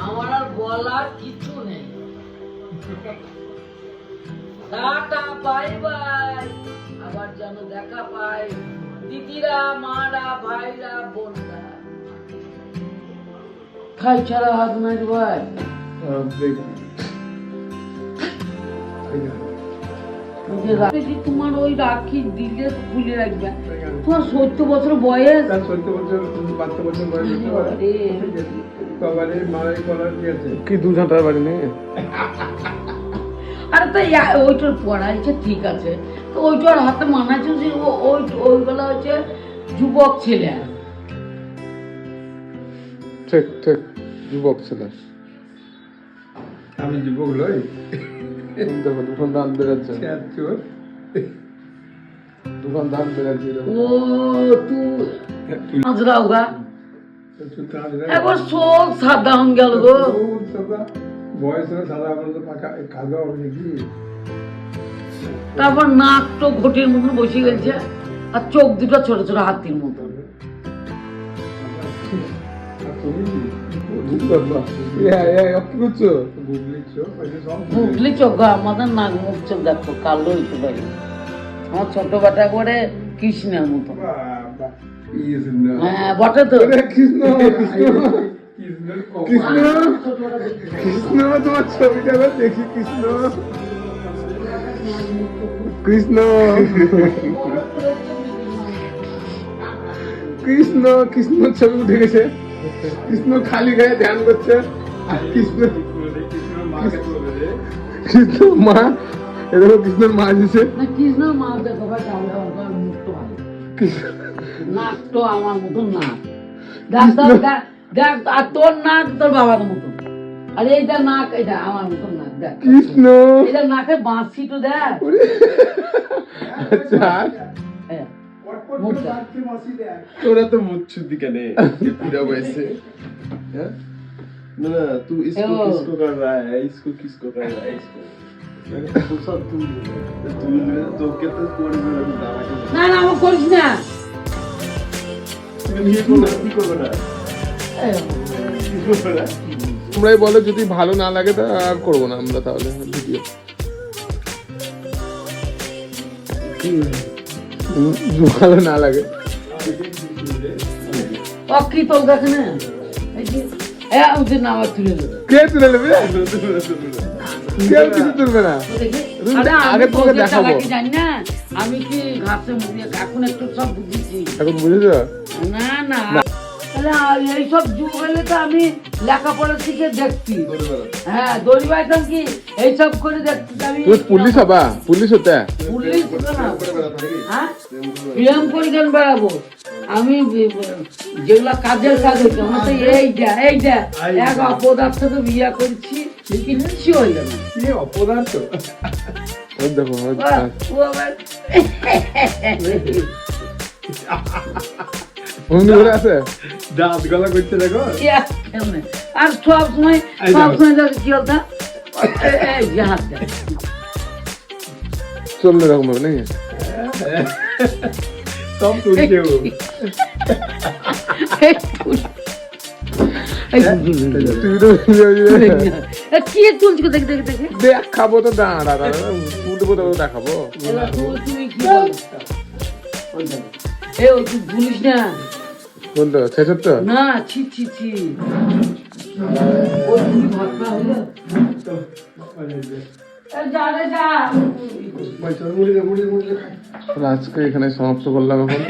আমার আর বলার কিছু নেই। টাটা বাই বাই, আবার যেন দেখা পাই দিদিরা, মারা, ভাইরা, বোনরা। খাই ছাড়া হাত মারি ভাই। তোমার ওই রাখি দিলে খুলে রাখবে। তোমার 70 বছর বয়স। 70 বছর 72 বছর বয়স কি 2 ঘন্টার বাড়ি নেই। আরে তো ওইটার পড়াইছে ঠিক আছে, তো ওইটার হাতে মানাচ্ছে যে ওইগুলো হচ্ছে যুবক ছেলে। ঠিক ঠিক, যুবক ছেলে। আমি যুবক লই। দেখো দুখান দান বেড়াচ্ছে, দুখান দান বেড়াচ্ছে। ও তুই আজরাও গা একবার চোখ সাদা হন গেল গো। বয়স সাদা তো পাকা কালো নাকি। তারপর নাক তো ঘটির মতন বসে গেছে, আর চোখ দুটো ছোট ছোট হাতির মতন। গুগলি চোখ, আমাদের নাক মুখ চোখ দেখো কালো হইতে পারি। আমার ছোট বেটা করে কৃষ্ণের মতো। হ্যাঁ বটে তো। কৃষ্ণ কৃষ্ণ কৃষ্ণ, তোমার ছবিটা দেখি। কৃষ্ণ কৃষ্ণ কৃষ্ণ কৃষ্ণ ছবি উঠে গেছে। কৃষ্ণ খালি গায়ে ধ্যান করছে। কৃষ্ণ কৃষ্ণ মা, এরকম কৃষ্ণের মা দিছে। কৃষ্ণের মা দেখো ভাই, নাক তো আমার মতন নাক। দেখ আর তোর নাক তোর বাবার মতন, আর এইটা নাক এটা আমার মতন নাক। দেখ কৃষ্ণ, এটা নাকে বাঁশি তো দেখ। আচ্ছা তোরা तो मुझ छुट्टी करने पूरा वैसे ना ना तू इसको किसको कर रहा है, इसको किसको कर रहा है, इसको तो सब तू तो कहते कोड में लगा না না ও করিস না। तू ये को नहीं को बना किसको बना। তোমরাই বলো, যদি ভালো না লাগে তা আর করবো না আমরা তাহলে ভিডিও। ভালো না লাগে অকি তোল দেখে না, এই যে ওদের নাম তুলে দেবে। কে তুলে নেবে? কেউ কিছু তুলবে না। আগে তোমাকে দেখাবো। জানি না আমি কি ঘাসে মুড়িয়ে এখন একটু সব বুঝেছি। এখন বুঝেছ? না না তাহলে এইসব যুগ হলে তো আমি লেখাপড়া শিখে দেখছি। হ্যাঁ দড়ি বাইতাম কি এইসব করে দেখছি আমি। তুমি পুলিশ হবা? পুলিশ হতে? পুলিশ না, হ্যাঁ প্রেম করে কেন বেড়াবো আমি? যেগুলা কাজের কাজ হচ্ছে আমার তো এইটা এক অপদার্থ তো বিয়ে করছি, কিচ্ছু হইল না। কি অপদার্থ? দেখো ও আবার আছে दांत गला করতে দেখো। আর সব সময় কি হতো চললে এরকম হবে নাকি? সব তুলছে ও। কি তুলছি দেখে দেখে দেখে দেখাবো তো, দাঁড়া উঠবো তো দেখাবো। তুমি কি তুই ভুলিস না বলতো শেষ তো না। ছি ছি ছি ঘটনা হইলো আজকে এখানে সমাপ্ত করলাম এখন।